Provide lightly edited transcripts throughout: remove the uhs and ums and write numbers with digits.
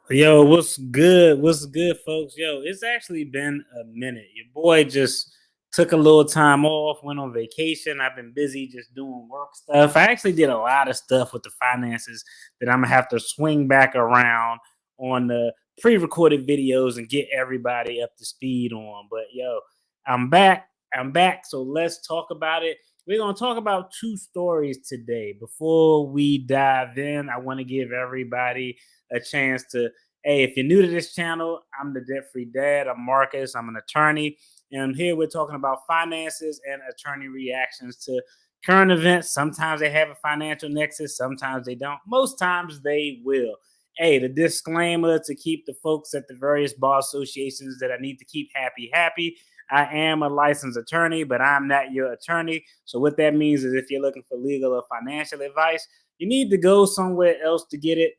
Yo, what's good? What's good, folks? Yo, it's actually been a minute. Your boy just took a little time off, went on vacation. I've been busy just doing work stuff. I actually did a lot of stuff with the finances that I'm gonna have to swing back around on the pre-recorded videos and get everybody up to speed on. But yo, I'm back. I'm back. So let's talk about it. We're gonna talk about two stories today. Before we dive in, I want to give everybody a chance to. Hey, if you're new to this channel, I'm the Debt Free Dad. I'm Marcus. I'm an attorney. And here we're talking about finances and attorney reactions to current events. Sometimes they have a financial nexus, sometimes they don't. Most times they will. Hey, the disclaimer to keep the folks at the various bar associations that I need to keep happy, happy. I am a licensed attorney, but I'm not your attorney. So, what that means is if you're looking for legal or financial advice, you need to go somewhere else to get it,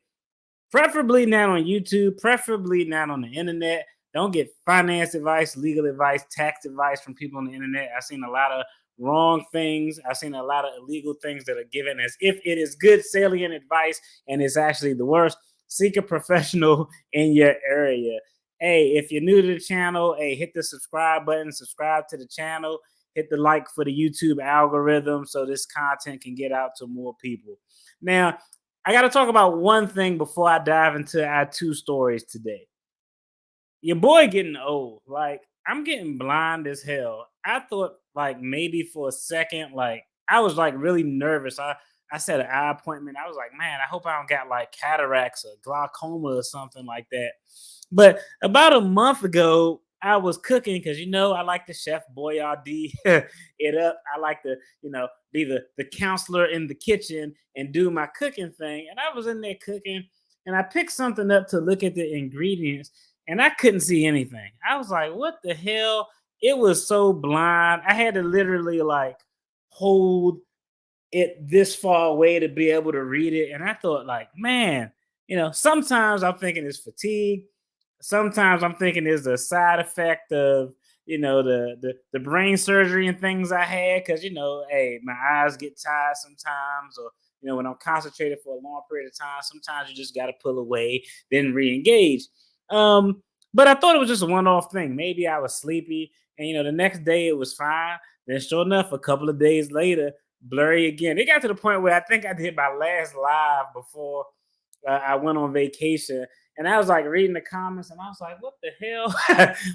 preferably not on YouTube, preferably not on the internet. Don't get finance advice, legal advice, tax advice from people on the internet. I've seen a lot of wrong things. I've seen a lot of illegal things that are given as if it is good, salient advice, and it's actually the worst. Seek a professional in your area. Hey, if you're new to the channel, hey, hit the subscribe button, subscribe to the channel, hit the like for the YouTube algorithm so this content can get out to more people. Now, I got to talk about one thing before I dive into our two stories today. Your boy getting old. Like, I'm getting blind as hell. I thought, like, maybe for a second, like, I was like really nervous. I set an eye appointment. I was like, man, I hope I don't got like cataracts or glaucoma or something like that. But about a month ago, I was cooking because I like to Chef Boyardee it up. I like to be the counselor in the kitchen and do my cooking thing. And I was in there cooking, and I picked something up to look at the ingredients, and I couldn't see anything. I was like, what the hell? It was so blind. I had to literally like hold it this far away to be able to read it. And I thought, like, man, sometimes I'm thinking it's fatigue. Sometimes I'm thinking it's a side effect of the brain surgery and things I had, because hey, my eyes get tired sometimes, or when I'm concentrated for a long period of time, sometimes you just got to pull away, then re-engage. Um, but I thought it was just a one-off thing. Maybe I was sleepy, and the next day it was fine. Then, sure enough, a couple of days later, blurry again. It got to the point where I think I did my last live before I went on vacation, and I was like reading the comments, and I was like, "What the hell?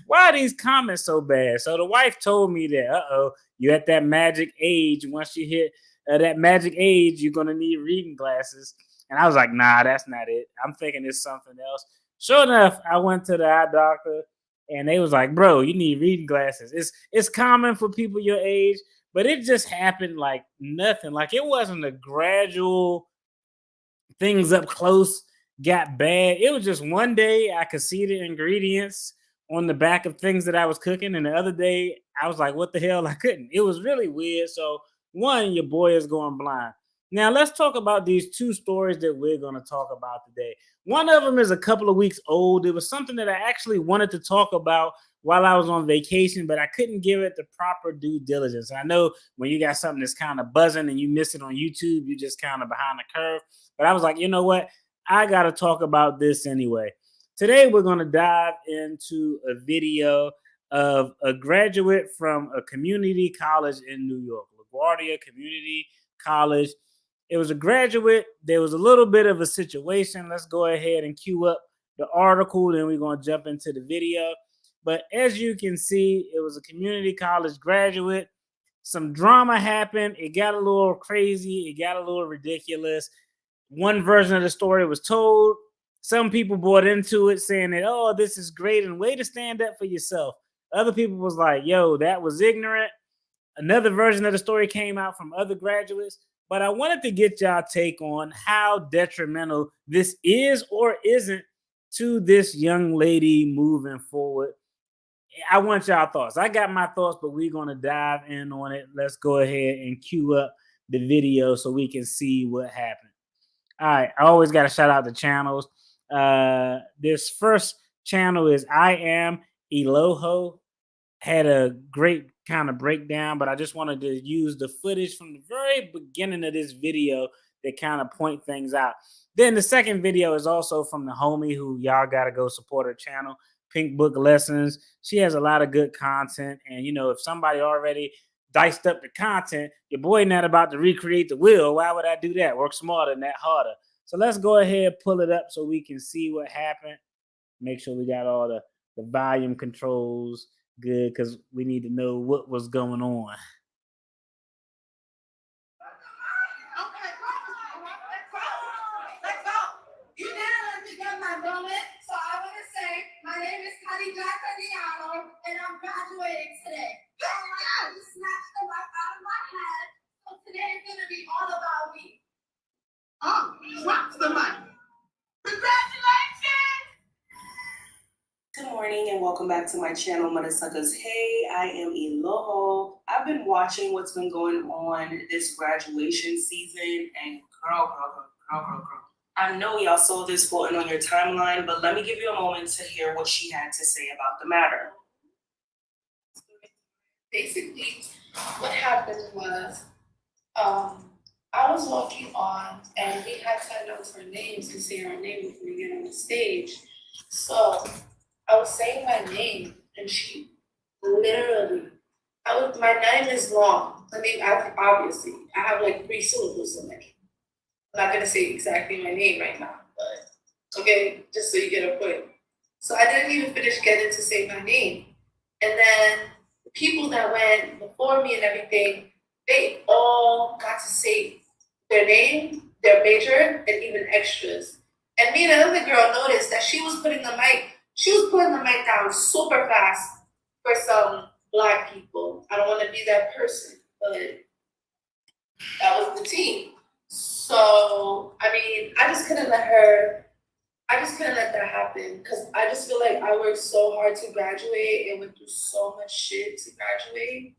Why are these comments so bad?" So the wife told me that, you're at that magic age. Once you hit that magic age, you're gonna need reading glasses." And I was like, "Nah, that's not it. I'm thinking it's something else." Sure enough, I went to the eye doctor, and they was like, "Bro, you need reading glasses. It's common for people your age." But it just happened like nothing. Like, it wasn't a gradual things up close got bad. It was just one day I could see the ingredients on the back of things that I was cooking, and the other day I was like, what the hell? I couldn't. It was really weird. So, one, your boy is going blind. Now, let's talk about these two stories that we're going to talk about today. One of them is a couple of weeks old. It was something that I actually wanted to talk about while I was on vacation, but I couldn't give it the proper due diligence. I know when you got something that's kind of buzzing and you miss it on YouTube, you just kind of behind the curve. But I was like, you know what? I got to talk about this anyway. Today, we're going to dive into a video of a graduate from a community college in New York, LaGuardia Community College. It was a graduate. There was a little bit of a situation. Let's go ahead and cue up the article, then we're going to jump into the video. But as you can see, it was a community college graduate. Some drama happened. It got a little crazy. It got a little ridiculous. One version of the story was told. Some people bought into it saying that, oh, this is great and way to stand up for yourself. Other people was like, yo, that was ignorant. Another version of the story came out from other graduates. But I wanted to get y'all take on how detrimental this is or isn't to this young lady moving forward. I want y'all thoughts. I got my thoughts, but we're going to dive in on it. Let's go ahead and cue up the video so we can see what happened. All right, I always got to shout out the channels. This first channel is I Am Eloho. Had a great kind of breakdown, but I just wanted to use the footage from the very beginning of this video that kind of point things out. Then the second video is also from the homie who y'all gotta go support her channel, Pink Book Lessons. She has a lot of good content, and if somebody already diced up the content, your boy not about to recreate the wheel. Why would I do that? Work smarter, not harder. So let's go ahead, pull it up so we can see what happened. Make sure we got all the volume controls good because we need to know what was going on. My name is Cuddy Jack Diallo, and I'm graduating today. I snatched the life out of my head, so today is going to be all about me. Oh, drop the mic. Congratulations! Good morning and welcome back to my channel, Mother Suckers. Hey, I am Eloho. I've been watching what's been going on this graduation season, and girl. I know y'all saw this floating on your timeline, but let me give you a moment to hear what she had to say about the matter. Basically, what happened was, I was walking on, and we had to announce our names and say our name before we get on the stage. So I was saying my name, and she literally, my name is long. I mean, obviously, I have like 3 syllables in my name. I'm not gonna say exactly my name right now, but okay, just so you get a point. So I didn't even finish getting to say my name. And then the people that went before me and everything, they all got to say their name, their major, and even extras. And me and another girl noticed that she was putting the mic down super fast for some Black people. I don't want to be that person, but that was the team. So, I mean, I just couldn't let that happen because I just feel like I worked so hard to graduate and went through so much shit to graduate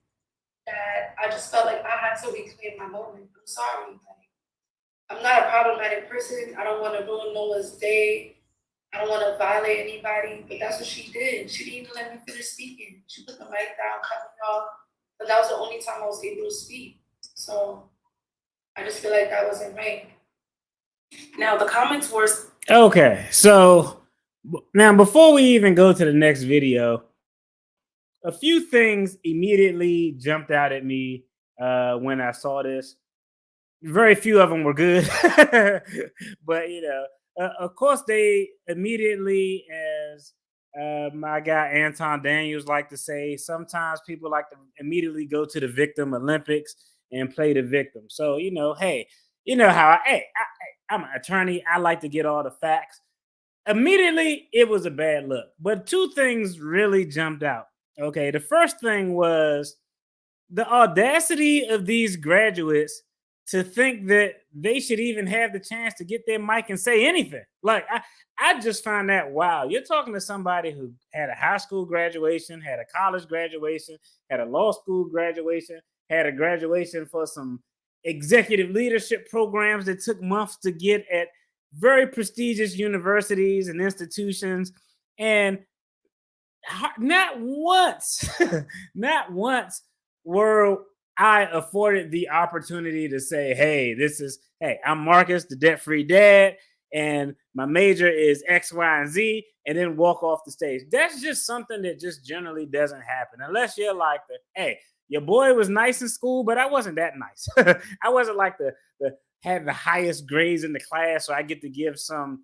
that I just felt like I had to reclaim my moment. I'm sorry. I'm not a problematic person. I don't want to ruin no one's day. I don't want to violate anybody, but that's what she did. She didn't even let me finish speaking. She put the mic down, cut me off, but that was the only time I was able to speak. So I just feel like that wasn't right. Now, the comments were... Okay, so now before we even go to the next video, a few things immediately jumped out at me when I saw this. Very few of them were good, but of course, they immediately, as my guy Anton Daniels like to say, sometimes people like to immediately go to the victim Olympics and play the victim. So hey, how I'm an attorney. I like to get all the facts. Immediately, it was a bad look, but 2 things really jumped out. Okay, the first thing was the audacity of these graduates to think that they should even have the chance to get their mic and say anything. Like, I just find that wow. You're talking to somebody who had a high school graduation, had a college graduation, had a law school graduation, had a graduation for some executive leadership programs that took months to get at very prestigious universities and institutions. And not once, not once were I afforded the opportunity to say, hey, I'm Marcus, the debt-free dad, and my major is X, Y, and Z, and then walk off the stage. That's just something that just generally doesn't happen unless you're like hey, your boy was nice in school, but I wasn't that nice. I wasn't like the had the highest grades in the class, so I get to give some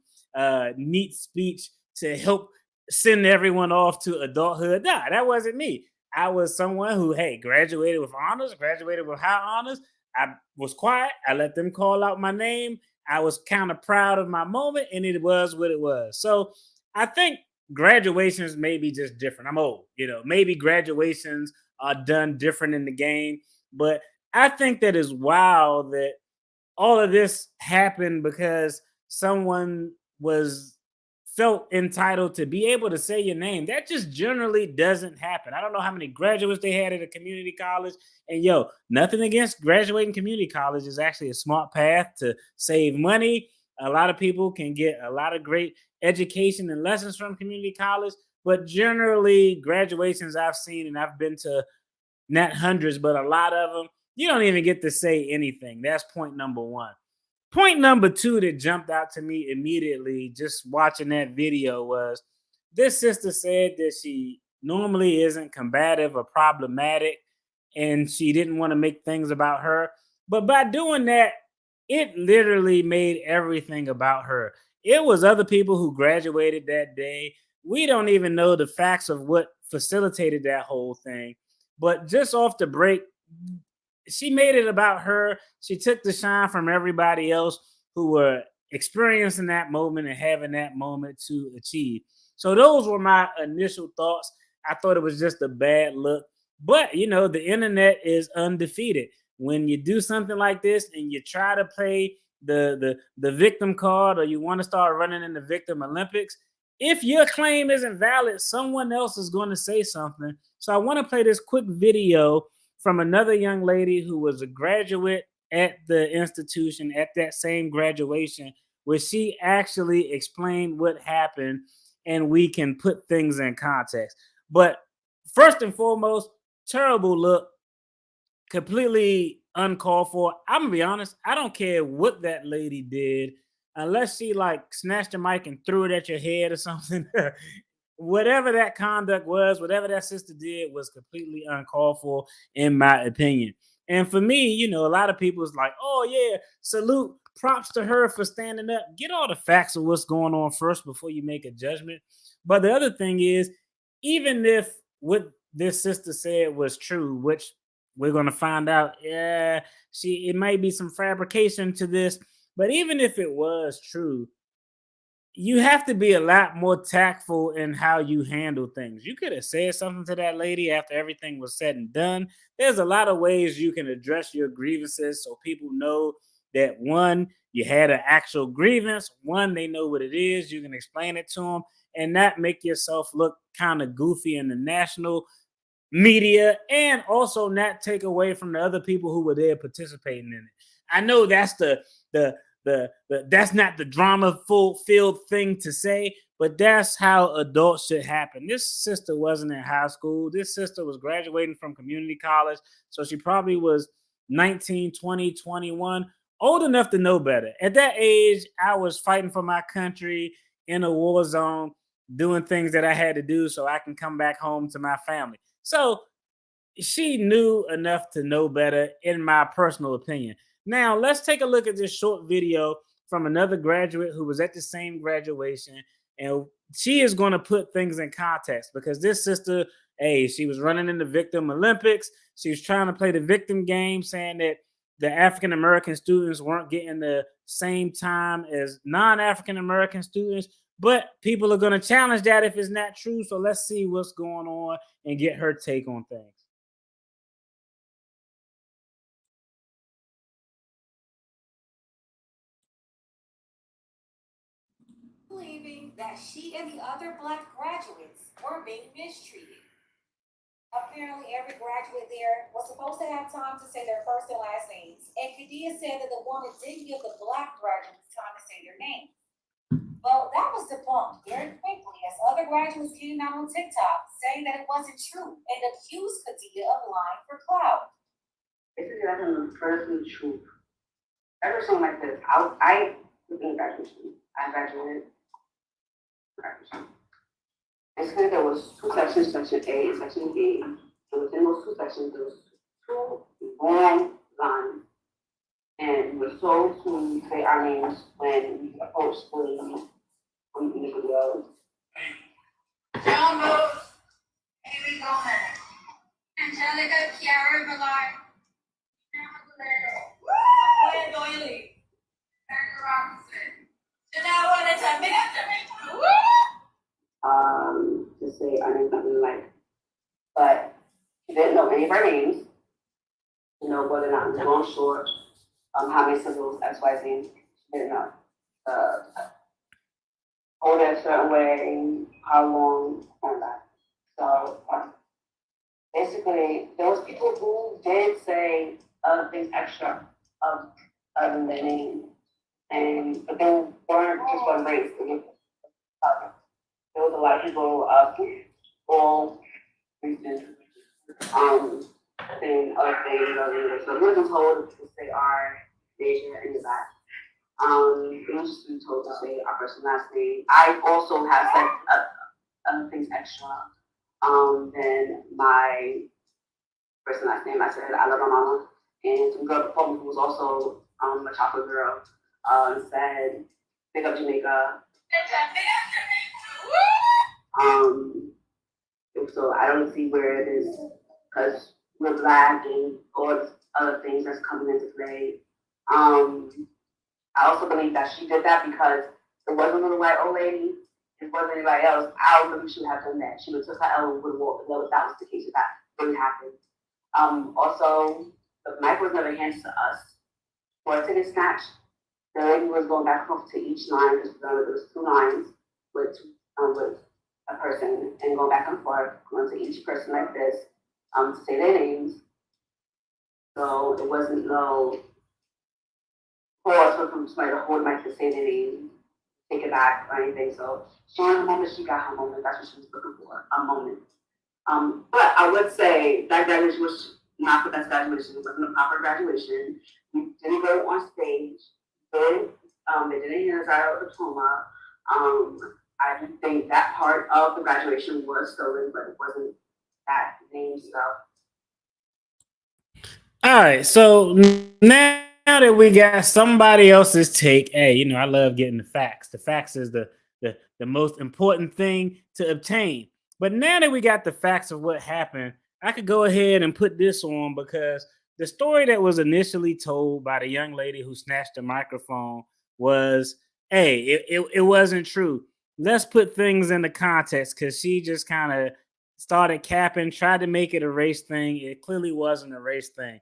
neat speech to help send everyone off to adulthood. Nah, that wasn't me. I was someone who, graduated with honors, graduated with high honors. I was quiet. I let them call out my name. I was kind of proud of my moment, and it was what it was. So I think graduations may be just different. I'm old, maybe graduations are done different in the game, but I think that is wild that all of this happened because someone felt entitled to be able to say your name. That just generally doesn't happen. I don't know how many graduates they had at a community college. And nothing against graduating community college is actually a smart path to save money. A lot of people can get a lot of great education and lessons from community college. But generally, graduations I've seen, and I've been to not hundreds, but a lot of them, you don't even get to say anything. That's point number 1. Point number two that jumped out to me immediately just watching that video was this sister said that she normally isn't combative or problematic and she didn't want to make things about her. But by doing that, it literally made everything about her. It was other people who graduated that day. We don't even know the facts of what facilitated that whole thing. But just off the break, she made it about her. She took the shine from everybody else who were experiencing that moment and having that moment to achieve. So those were my initial thoughts. I thought it was just a bad look. But you know, the internet is undefeated. When you do something like this and you try to play the victim card or you want to start running in the victim Olympics, if your claim isn't valid, someone else is going to say something. So I want to play this quick video from another young lady who was a graduate at the institution at that same graduation, where she actually explained what happened and we can put things in context. But first and foremost, terrible look, completely uncalled for. I'm gonna be honest, I don't care what that lady did, unless she like snatched the mic and threw it at your head or something. Whatever that conduct was, whatever that sister did was completely uncalled for, in my opinion. And for me, you know, a lot of people is like, oh yeah, salute, props to her for standing up. Get all the facts of what's going on first before you make a judgment. But the other thing is, even if what this sister said was true, which we're gonna find out, yeah, it might be some fabrication to this, but even if it was true, you have to be a lot more tactful in how you handle things. You could have said something to that lady after everything was said and done. There's a lot of ways you can address your grievances so people know that one, you had an actual grievance, one, they know what it is, you can explain it to them, and not make yourself look kind of goofy in the national media, and also not take away from the other people who were there participating in it. I know that's the that's not the drama filled thing to say, but that's how adults should happen. This sister wasn't in high school. This sister was graduating from community college, so she probably was 19, 20, 21, old enough to know better. At that age, I was fighting for my country in a war zone, doing things that I had to do so I can come back home to my family. So she knew enough to know better, in my personal opinion. Now, let's take a look at this short video from another graduate who was at the same graduation. And she is going to put things in context because this sister, hey, she was running in the victim Olympics. She was trying to play the victim game, saying that the African American students weren't getting the same time as non African American students. But people are going to challenge that if it's not true. So let's see what's going on and get her take on things. Believing that she and the other Black graduates were being mistreated. Apparently, every graduate there was supposed to have time to say their first and last names, and Kadia said that the woman didn't give the Black graduates time to say their names. Well, that was debunked very quickly as other graduates came out on TikTok saying that it wasn't true and accused Kadia of lying for clout. This is nothing personally true. Ever something like this, I was in graduation. I graduated. Basically, there was two sections, section A and section B. And within those two sections, there was two long lines. And we were told to say our names when we approached the video. John Rose, Amy Gomez, Angelica Chiara Millard, Glenn Doyle, Erica Robinson, Janelle Wallace, To say our names, nothing like. But she didn't know any of our names. To know whether or not we were long short, how many syllables, X, Y, Z. She didn't know. Hold it a certain way, how long, and that. So basically, there was people who did say things extra other than their name, but they weren't just one race. There was a lot of people all races, saying other things. So we wasn't told to say our major and the back. We were just being told to say our first and last name. I also have said other things extra than my first and last name. I said I love my mama, and some girl before me who was also a chocolate girl said pick up Jamaica. So I don't see where it is because we're black and all these other things that's coming into play. I also believe that she did that because it wasn't a little white old lady. It wasn't anybody else. I don't believe she would have done that. She would just have Ellen would walk if that was the case. If that didn't happen. Also, the mic was never handed to us for a ticket snatch. The lady was going back and forth to each line because there was 2 lines with a person and going back and forth, going to each person like this to say their names. So it wasn't no pause for somebody to hold the mic to say their name, take it back or anything. So she wanted a moment, she got her moment. That's what she was looking for, a moment. But I would say that graduation was not the best graduation. It wasn't a proper graduation. We didn't go on stage. They didn't hear us out of the diploma. I do think that part of the graduation was stolen, but it wasn't that name stuff. All right, so now that we got somebody else's take, hey, you know I love getting the facts. The facts is the most important thing to obtain. But now that we got the facts of what happened, I could go ahead and put this on because the story that was initially told by the young lady who snatched the microphone was, hey, it wasn't true. Let's put things into context because she just kind of started capping, tried to make it a race thing. It clearly wasn't a race thing.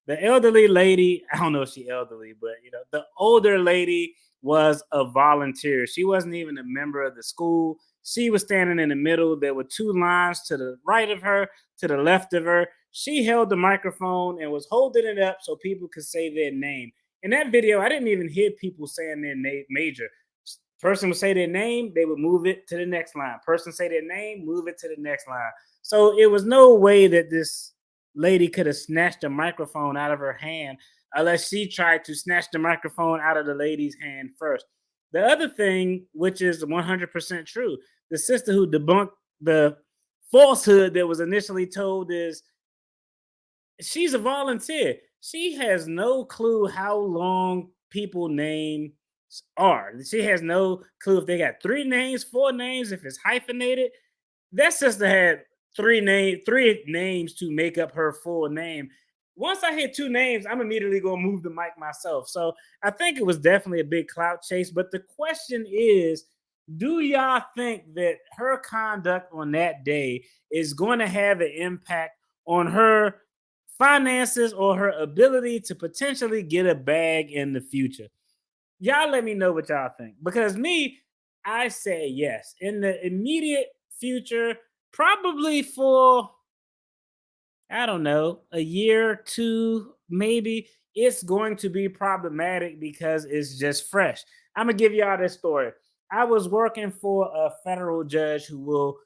The elderly lady, I don't know if she elderly, but you know, the older lady was a volunteer. She wasn't even a member of the school. She was standing in the middle. There were 2 lines to the right of her, to the left of her. She held the microphone and was holding it up so people could say their name. In that video, I didn't even hear people saying their name major. Person would say their name, they would move it to the next line. Person say their name, move it to the next line. So it was no way that this lady could have snatched the microphone out of her hand unless she tried to snatch the microphone out of the lady's hand first. The other thing, which is 100% true, the sister who debunked the falsehood that was initially told is she's a volunteer. She has no clue how long people names are. She has no clue if they got 3 names, 4 names, if it's hyphenated. That sister had 3 names to make up her full name. Once I hit 2 names, I'm immediately gonna move the mic myself. So I think it was definitely a big clout chase. But the question is, do y'all think that her conduct on that day is going to have an impact on her finances or her ability to potentially get a bag in the future? Y'all let me know what y'all think. Because me, I say yes. In the immediate future, probably for, I don't know, a year, 2, maybe, it's going to be problematic because it's just fresh. I'm going to give y'all this story. I was working for a federal judge who will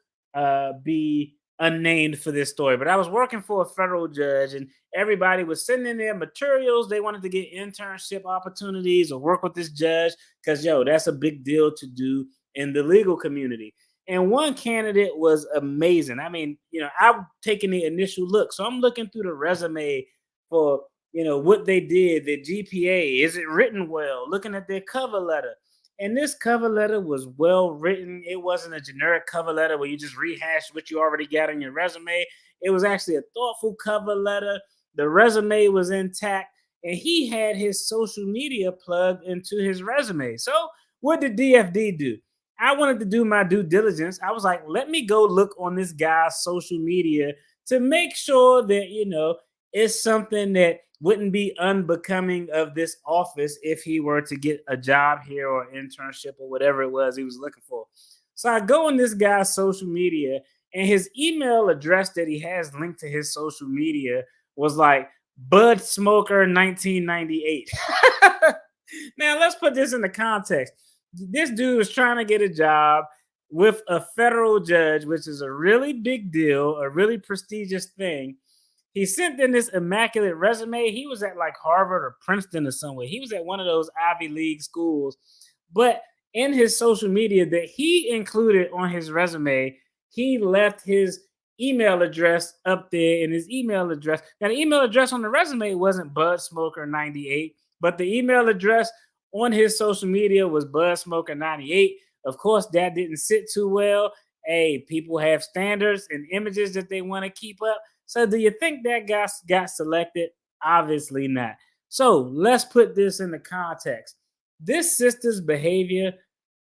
be unnamed for this story, but I was working for a federal judge and everybody was sending their materials. They wanted to get internship opportunities or work with this judge because, yo, that's a big deal to do in the legal community. And one candidate was amazing. I mean, you know, I'm taking the initial look. So I'm looking through the resume for, you know, what they did, their GPA, is it written well, looking at their cover letter. And this cover letter was well written. It wasn't a generic cover letter where you just rehash what you already got on your resume. It was actually a thoughtful cover letter. The resume was intact, and he had his social media plugged into his resume. So what did DFD do? I wanted to do my due diligence. I was like, let me go look on this guy's social media to make sure that, you know, it's something that wouldn't be unbecoming of this office if he were to get a job here or internship or whatever it was he was looking for. So I go on this guy's social media, and his email address that he has linked to his social media was like Bud Smoker 1998. Now let's put this into context. This dude is trying to get a job with a federal judge, which is a really big deal, a really prestigious thing. He sent in this immaculate resume. He was at like Harvard or Princeton or somewhere. He was at one of those Ivy League schools. But in his social media that he included on his resume, he left his email address up there in his email address. Now, the email address on the resume wasn't Budsmoker98, but the email address on his social media was Budsmoker98. Of course, that didn't sit too well. Hey, people have standards and images that they want to keep up. So do you think that guy got selected? Obviously not. So let's put this into context. This sister's behavior,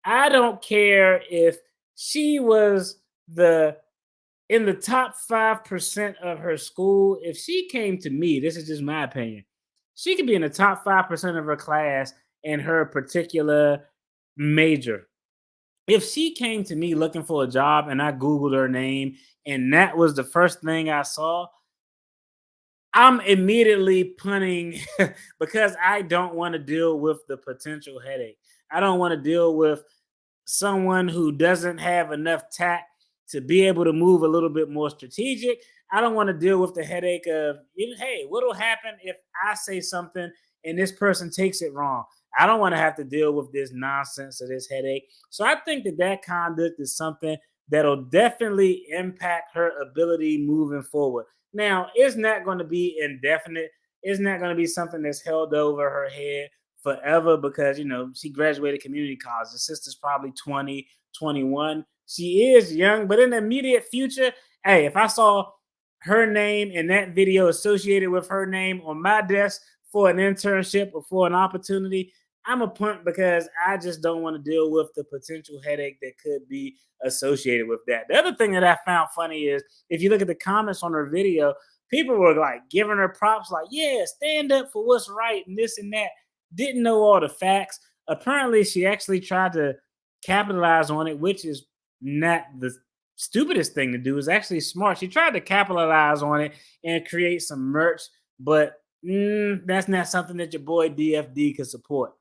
I don't care if she was in the top 5% of her school. If she came to me, this is just my opinion, she could be in the top 5% of her class in her particular major. If she came to me looking for a job and I Googled her name and that was the first thing I saw, I'm immediately punting because I don't want to deal with the potential headache. I don't want to deal with someone who doesn't have enough tact to be able to move a little bit more strategic. I don't want to deal with the headache of, hey, what will happen if I say something and this person takes it wrong? I don't want to have to deal with this nonsense or this headache. So I think that conduct is something that'll definitely impact her ability moving forward. Now, it's not going to be indefinite. It's not going to be something that's held over her head forever because, she graduated community college. The sister's probably 20, 21. She is young, but in the immediate future, hey, if I saw her name and that video associated with her name on my desk for an internship or for an opportunity, I'm a punt because I just don't want to deal with the potential headache that could be associated with that. The other thing that I found funny is if you look at the comments on her video, people were like giving her props, like, yeah, stand up for what's right and this and that. Didn't know all the facts. Apparently, she actually tried to capitalize on it, which is not the stupidest thing to do. Is actually smart. She tried to capitalize on it and create some merch, but that's not something that your boy DFD could support.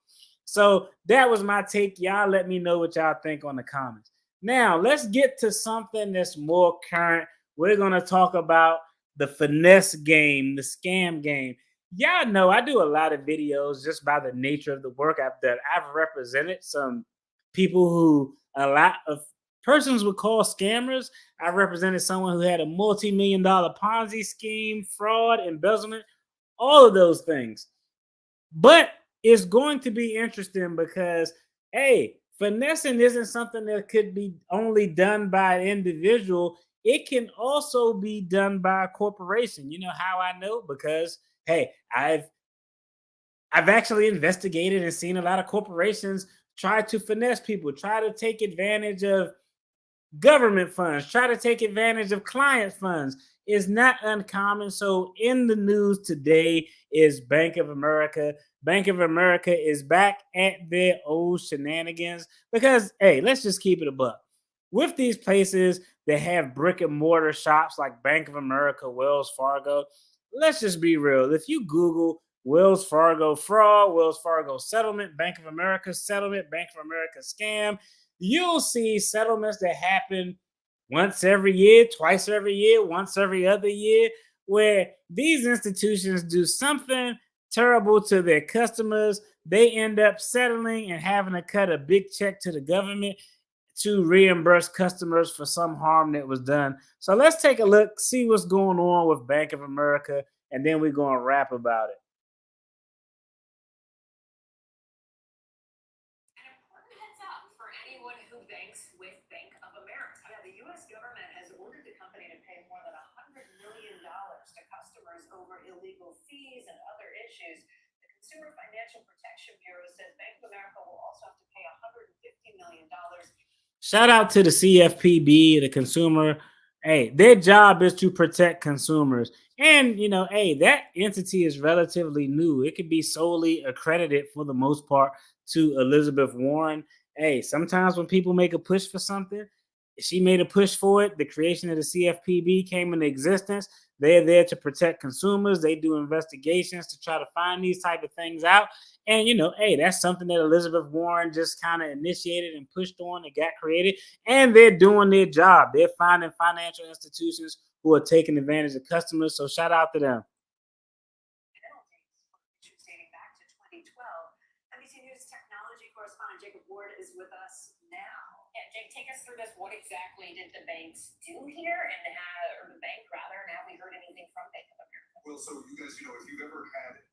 So that was my take. Y'all let me know what y'all think on the comments. Now, let's get to something that's more current. We're going to talk about the finesse game, the scam game. Y'all know I do a lot of videos just by the nature of the work I've done. I've represented some people who a lot of persons would call scammers. I represented someone who had a multi-million-dollar Ponzi scheme, fraud, embezzlement, all of those things. But it's going to be interesting because, hey, finessing isn't something that could be only done by an individual. It can also be done by a corporation. You know how I know? Because, hey, I've actually investigated and seen a lot of corporations try to finesse people, try to take advantage of government funds, try to take advantage of client funds. Is not uncommon. So in the news today is Bank of America. Bank of America is back at their old shenanigans because, hey, let's just keep it a buck. With these places that have brick and mortar shops like Bank of America, Wells Fargo, let's just be real. If you Google Wells Fargo fraud, Wells Fargo settlement, Bank of America settlement, Bank of America scam, you'll see settlements that happen once every year, twice every year, once every other year, where these institutions do something terrible to their customers. They end up settling and having to cut a big check to the government to reimburse customers for some harm that was done. So let's take a look, see what's going on with Bank of America, and then we're going to rap about it. Over illegal fees and other issues. The Consumer Financial Protection Bureau says Bank of America will also have to pay $150 million. Shout out to the CFPB, the consumer. Hey, their job is to protect consumers. And, hey, that entity is relatively new. It could be solely accredited for the most part to Elizabeth Warren. Hey, sometimes when people make a push for something, she made a push for it. The creation of the CFPB came into existence. They're there to protect consumers. They do investigations to try to find these type of things out. And, you know, hey, that's something that Elizabeth Warren just kind of initiated and pushed on and got created. And they're doing their job. They're finding financial institutions who are taking advantage of customers. So shout out to them. Dating back to 2012. NBC News technology correspondent Jacob Ward is with us now. Yeah, Jake, take us through this. What exactly did the banks do here, and or the bank rather, and have we heard anything from Bank of America? Well, so you guys, if you've ever had a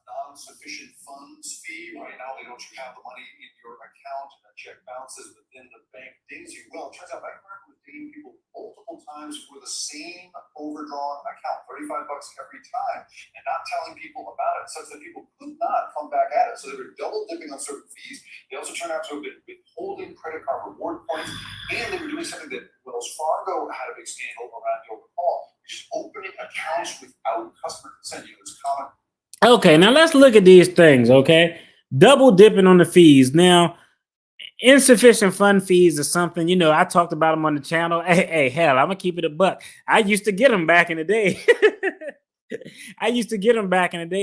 non-sufficient funds fee, right now they don't have the money in your account, and a check bounces, but then the bank dings you. Well, it turns out Bank of America was dinging people multiple times for the same overdrawn account, $35 every time, and not telling people about it, such that people could not come back at it. So they were double dipping on certain fees. They also turned out to have been withholding credit card reward points, and they were doing something that Wells Fargo had a big scandal around, you'll recall, just opening accounts without customer consent. It's common. Okay, now let's look at these things, okay? Double dipping on the fees. Now, insufficient fund fees is something, I talked about them on the channel. Hey, hell, I'm going to keep it a buck. I used to get them back in the day.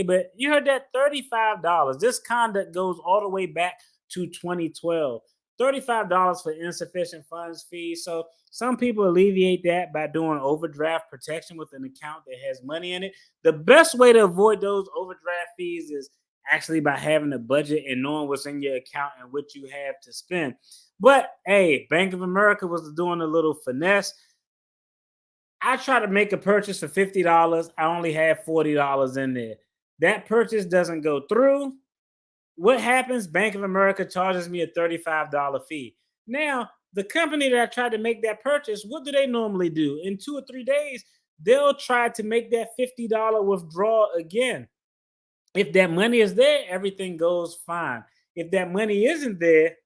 But you heard that $35. This conduct goes all the way back to 2012. $35 for insufficient funds fees. So some people alleviate that by doing overdraft protection with an account that has money in it. The best way to avoid those overdraft fees is actually by having a budget and knowing what's in your account and what you have to spend. But hey, Bank of America was doing a little finesse. I tried to make a purchase for $50. I only had $40 in there. That purchase doesn't go through. What happens? Bank of America charges me a $35 fee. Now, the company that I tried to make that purchase, what do they normally do? In 2 or 3 days, they'll try to make that $50 withdrawal again. If that money is there, everything goes fine. If that money isn't there,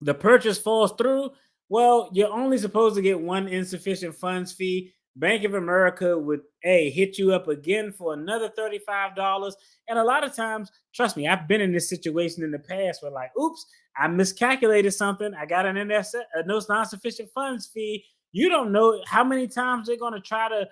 the purchase falls through. Well, you're only supposed to get one insufficient funds fee. Bank of America would hit you up again for another $35. And a lot of times, trust me, I've been in this situation in the past where like, oops, I miscalculated something. I got a non-sufficient funds fee. You don't know how many times they're going to try to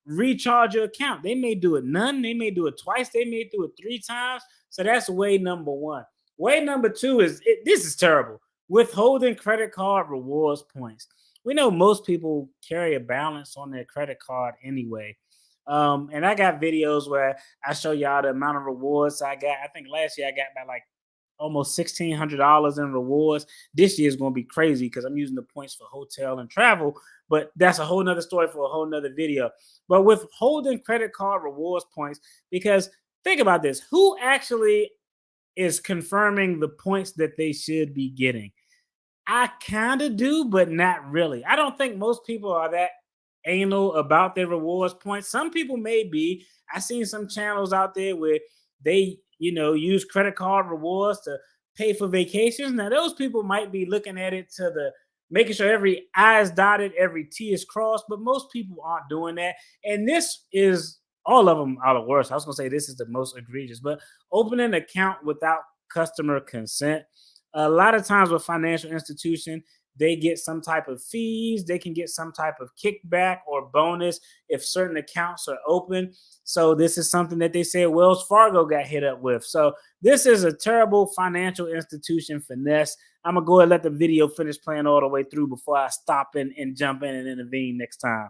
recharge your account. They may do it none. They may do it twice. They may do it 3 times. So that's way number one. Way number two is, this is terrible. Withholding credit card rewards points. We know most people carry a balance on their credit card anyway. And I got videos where I show y'all the amount of rewards I got. I think last year I got about like almost $1,600 in rewards. This year is going to be crazy because I'm using the points for hotel and travel. But that's a whole nother story for a whole nother video. But withholding credit card rewards points, because think about this. Who actually is confirming the points that they should be getting? I kind of do, but not really. I don't think most people are that anal about their rewards points. Some people may be. I've seen some channels out there where they, use credit card rewards to pay for vacations. Now, those people might be looking at it to the making sure every I is dotted, every T is crossed, but most people aren't doing that. And this is, all of them are the worst. I was going to say this is the most egregious, but opening an account without customer consent. A lot of times with financial institution, they get some type of fees. They can get some type of kickback or bonus if certain accounts are open. So this is something that they say Wells Fargo got hit up with. So this is a terrible financial institution finesse. I'm going to go and let the video finish playing all the way through before I stop and jump in and intervene next time.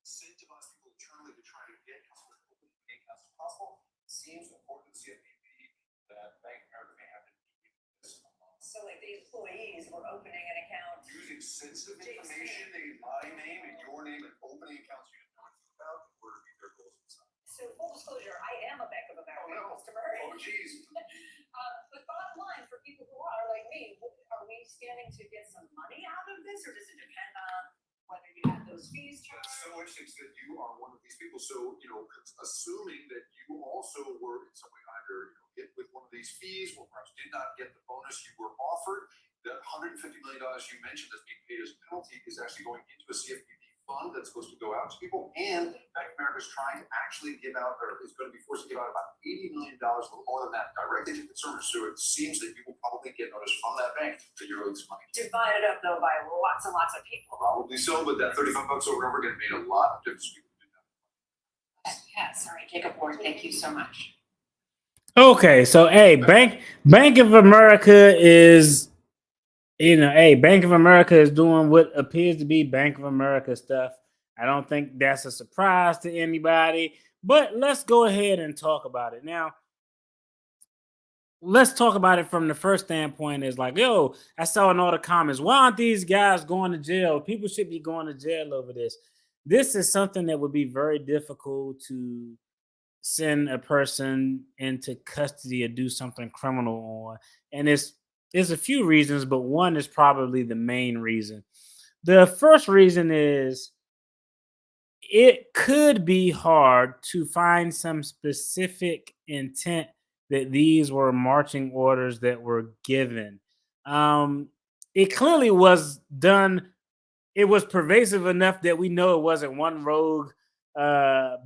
Incentivize people internally to try to get customers to open as accounts as possible. Seems important to CFPB that Bank of America may have to do this. So like the employees were opening an account. Using sensitive information, my name and your name, and opening accounts you didn't know anything about in order to meet their goals inside. So full disclosure, I am a Bank of America customer. Oh, geez. But bottom line, for people who are like me, are we standing to get some money out of this, or does it depend on whether you have those fees charged? That's so interesting that you are one of these people. So, assuming that you also were in some way either hit with one of these fees or perhaps did not get the bonus you were offered, the $150 million you mentioned that's being paid as a penalty is actually going into a CFPB fund that's supposed to go out to people. And Bank of America is trying to actually give out, or is going to be forced to give out about $80 million, a little more than that, directly to consumers. So it seems that you will probably get notice from that bank that you're owed some money. Divided up though by lots and lots of people. Probably so, but that $35 over and over again made a lot of difference. Yes, all right, Jacob Ward, thank you so much. Okay, so hey, Bank of America is Bank of America is doing what appears to be Bank of America stuff. I don't think that's a surprise to anybody, but let's go ahead and talk about it. Now, let's talk about it from the first standpoint is like, yo, I saw in all the comments, why aren't these guys going to jail? People should be going to jail over this. This is something that would be very difficult to send a person into custody or do something criminal on. And there's a few reasons, but one is probably the main reason. The first reason is it could be hard to find some specific intent that these were marching orders that were given. Um, it clearly was done, it was pervasive enough that we know it wasn't one rogue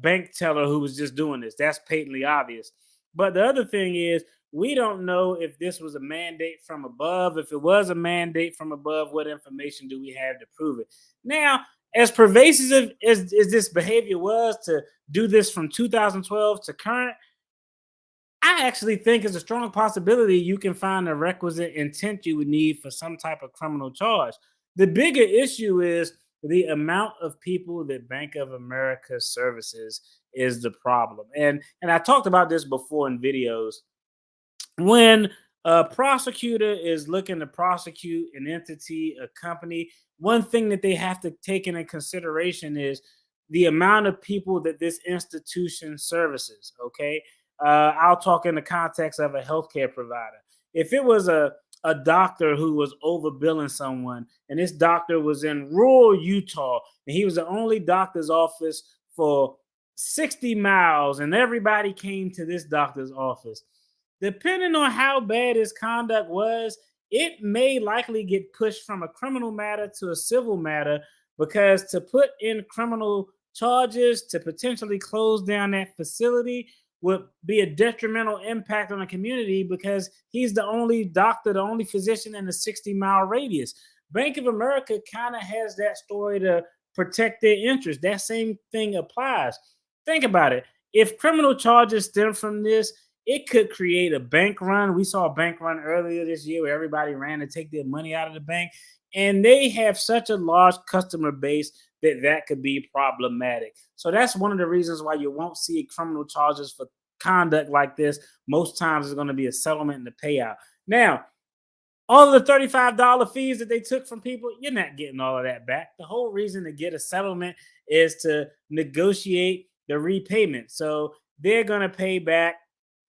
bank teller who was just doing this. That's patently obvious. But the other thing is, we don't know if this was a mandate from above. If it was a mandate from above, what information do we have to prove it? Now, as pervasive as this behavior was to do this from 2012 to current, I actually think it's a strong possibility you can find the requisite intent you would need for some type of criminal charge. The bigger issue is the amount of people that Bank of America services is the problem. And I talked about this before in videos. When a prosecutor is looking to prosecute an entity, a company, one thing that they have to take into consideration is the amount of people that this institution services. Okay. I'll talk in the context of a healthcare provider. If it was a doctor who was overbilling someone, and this doctor was in rural Utah, and he was the only doctor's office for 60 miles, and everybody came to this doctor's office, depending on how bad his conduct was, it may likely get pushed from a criminal matter to a civil matter, because to put in criminal charges to potentially close down that facility would be a detrimental impact on the community, because he's the only doctor, the only physician in a 60-mile radius. Bank of America kind of has that story to protect their interests. That same thing applies. Think about it. If criminal charges stem from this, it could create a bank run. We saw a bank run earlier this year where everybody ran to take their money out of the bank. And they have such a large customer base that that could be problematic. So that's one of the reasons why you won't see criminal charges for conduct like this. Most times it's going to be a settlement and a payout. Now, all of the $35 fees that they took from people, you're not getting all of that back. The whole reason to get a settlement is to negotiate the repayment. So they're going to pay back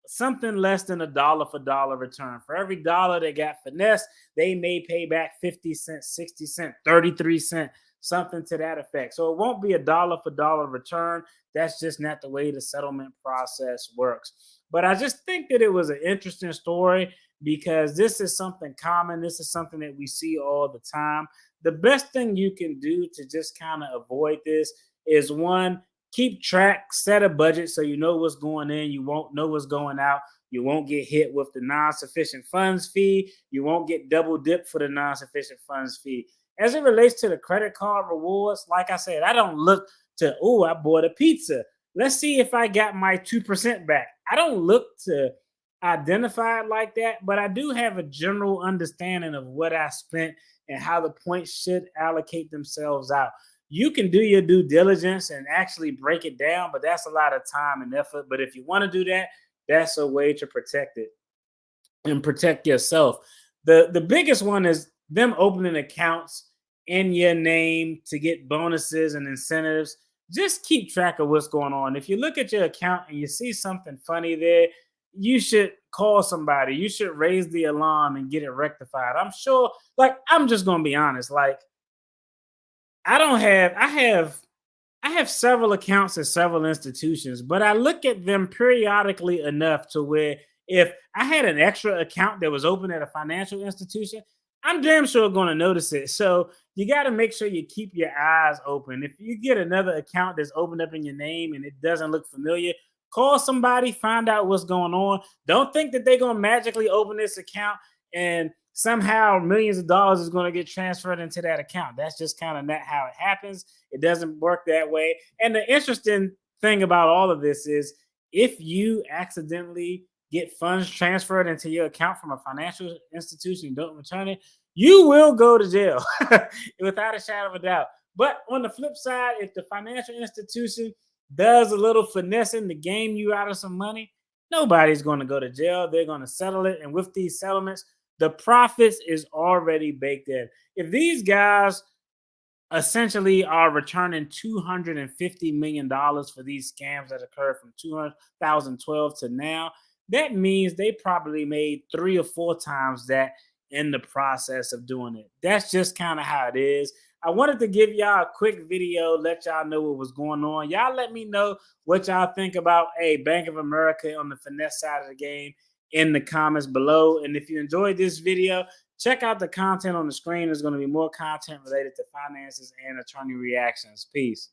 something less than a dollar for dollar return. For every dollar they got finesse, they may pay back 50 cents, 60 cents, 33 cents, something to that effect. So it won't be a dollar for dollar return. That's just not the way the settlement process works. But I just think that it was an interesting story, because this is something common. This is something that we see all the time. The best thing you can do to just kind of avoid this is, one, keep track, set a budget so you know what's going in. You won't know what's going out. You won't get hit with the non-sufficient funds fee. You won't get double dipped for the non-sufficient funds fee. As it relates to the credit card rewards, like I said, I don't look to, oh, I bought a pizza. Let's see if I got my 2% back. I don't look to identify it like that, but I do have a general understanding of what I spent and how the points should allocate themselves out. You can do your due diligence and actually break it down, but that's a lot of time and effort. But if you want to do that, that's a way to protect it and protect yourself. The biggest one is them opening accounts in your name to get bonuses and incentives. Just keep track of what's going on. If you look at your account and you see something funny there, you should call somebody. You should raise the alarm and get it rectified. I'm sure, like, I'm just gonna be honest, like, I have several accounts at several institutions, but I look at them periodically enough to where if I had an extra account that was open at a financial institution, I'm damn sure going to notice it. So you got to make sure you keep your eyes open. If you get another account that's opened up in your name and it doesn't look familiar, call somebody, find out what's going on. Don't think that they're going to magically open this account and somehow millions of dollars is going to get transferred into that account. That's just kind of not how it happens. It doesn't work that way. And the interesting thing about all of this is, if you accidentally get funds transferred into your account from a financial institution and don't return it, you will go to jail without a shadow of a doubt. But on the flip side, if the financial institution does a little finessing to game you out of some money, nobody's going to go to jail. They're going to settle it. And with these settlements, the profits is already baked in. If these guys essentially are returning $250 million for these scams that occurred from 2012 to now, that means they probably made 3 or 4 times that in the process of doing it. That's just kind of how it is. I wanted to give y'all a quick video, let y'all know what was going on. Y'all let me know what y'all think about Bank of America on the finesse side of the game in the comments below. And if you enjoyed this video, check out the content on the screen. There's going to be more content related to finances and attorney reactions. Peace.